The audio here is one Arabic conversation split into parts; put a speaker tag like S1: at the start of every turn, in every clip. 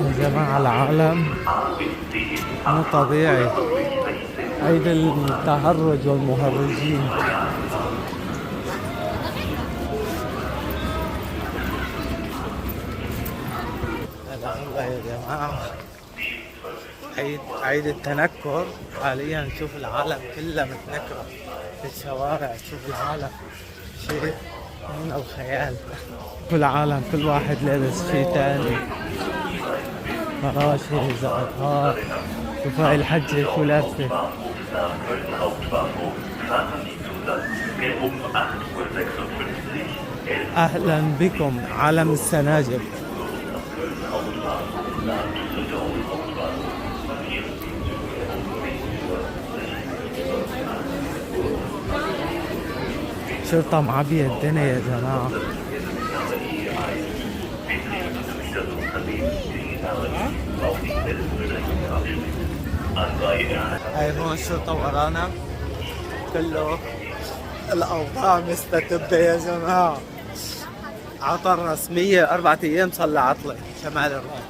S1: يا جماعة العالم مو طبيعي، عيد التهرج والمهرجين. هلا والله يا جماعة، عيد التنكر. حاليا شوف العالم كله متنكرة في الشوارع، شوف العالم شيء من الخيال. كل عالم كل واحد لابس شيء تاني، فراشي زعتار. شوف هاي الحجة شو لابسة. أهلا بكم عالم السناجب. شرطة معبية الدنيا يا جماعة. هاي هون الشرطة ورانا، كله الأوضاع مستتبة يا جماعة. عطل رسمية 4 أيام صار لها عطلة شمال الرياض.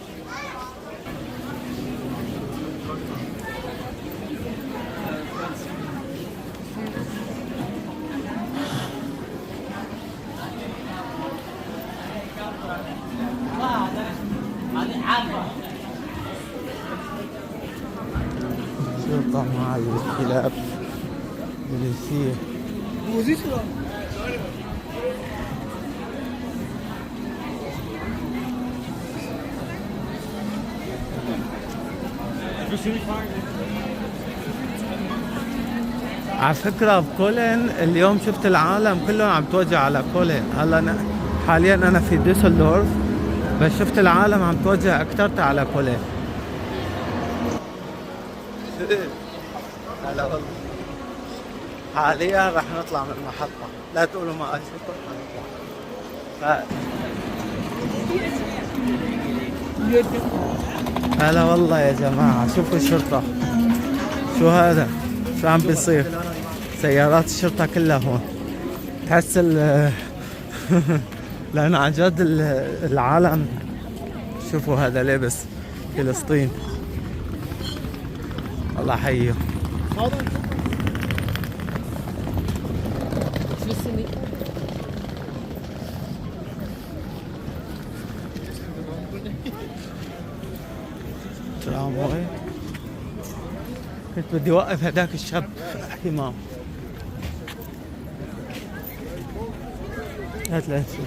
S1: شرطة معي الكلاب بوليسية. على فكرة بكولن اليوم شفت العالم كله عم توجه على كولن. هلا حاليا أنا في دوسلدورف، بس شفت العالم عم توجه أكثر على كولن. هلا والله. حاليا رح نطلع من المحطة، لا تقولوا ما أشوفكم. هلا والله يا جماعة، شوفوا الشرطة. شو هذا؟ شو عم بيصير؟ سيارات الشرطة كلها هون. تحس لأنه عن جد العالم. شوفوا هذا لابس فلسطين، الله حيه. ترامواي. كنت بدي اوقف هداك الشاب حمام. هات لا تشوف.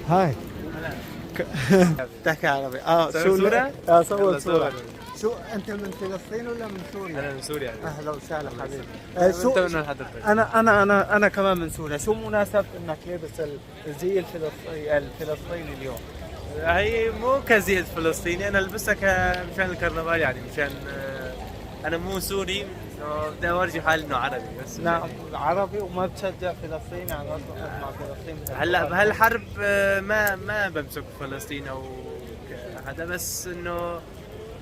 S1: هاي بتحكي عربي. شو
S2: صورة؟
S1: صور صورة. شو انت من فلسطين ولا من سوريا؟
S2: انا من سوريا.
S1: اهلا وسهلا حبيبي.
S2: انت من وين حضرتك؟
S1: انا كمان من سوريا. شو مناسب انك لابس الزي الفلسطيني اليوم؟
S2: هي مو كزي فلسطيني، انا لبسها مشان الكرنفال، يعني مشان انا مو سوري، بدي اورجي حالي انه عربي بس.
S1: نعم عربي، وما بتشجع فلسطين على مع فلسطين.
S2: هلا بهالحرب ما بمسك فلسطين او هذا، بس انه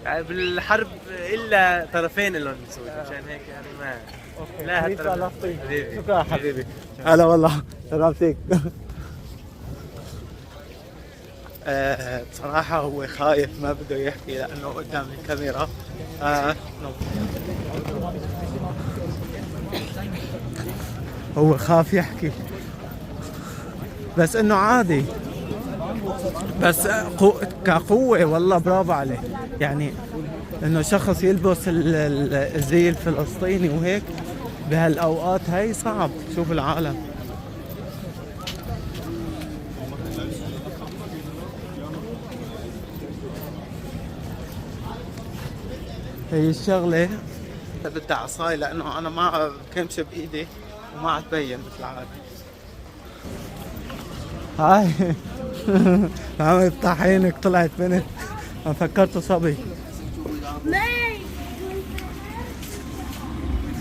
S2: يعني بالحرب الا طرفين لهم نسوي، مشان هيك يعني ما.
S1: اوكي.
S2: لا
S1: فلسطين. شكرا حبيبي. هلا والله سلامتك. بصراحة هو خايف، ما بده يحكي لأنه قدام الكاميرا. هو خاف يحكي، بس إنه عادي. بس كقوة والله برافو عليه، يعني إنه شخص يلبس الزي الفلسطيني وهيك بهالأوقات هاي صعب. شوف العالم. هي الشغلة بدها عصاي، لأنه أنا ما كمش بإيدي وما عاد تبين مثل العادة. هاي عم يفتح عينك، طلعت بنت. أنا فكرته صبي.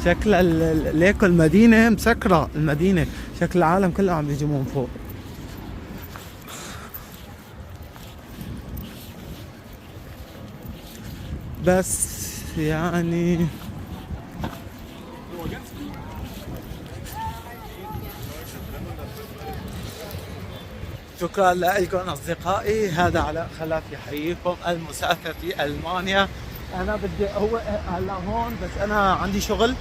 S1: شكل ليكو المدينة مسكرة، المدينة شكل العالم كله عم بيجوا من فوق. بس يعني شكرا لكم أصدقائي. هذا علاء خلف يحييكم المسافر في ألمانيا. أنا بدي هلا هون، بس أنا عندي شغل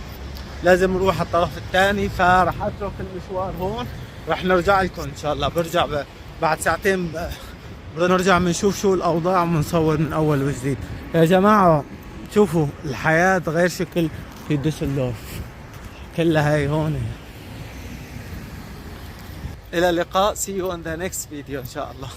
S1: لازم أروح الطرف الثاني، فرح أترك المشوار هون. رح نرجع لكم إن شاء الله. برجع بعد ساعتين بنرجع بنشوف شو الأوضاع وبنصور من أول وجديد. يا جماعة شوفوا الحياة غير شكل في دوسلدورف، كلها هي هون. إلى اللقاء. see you on the next video إن شاء الله.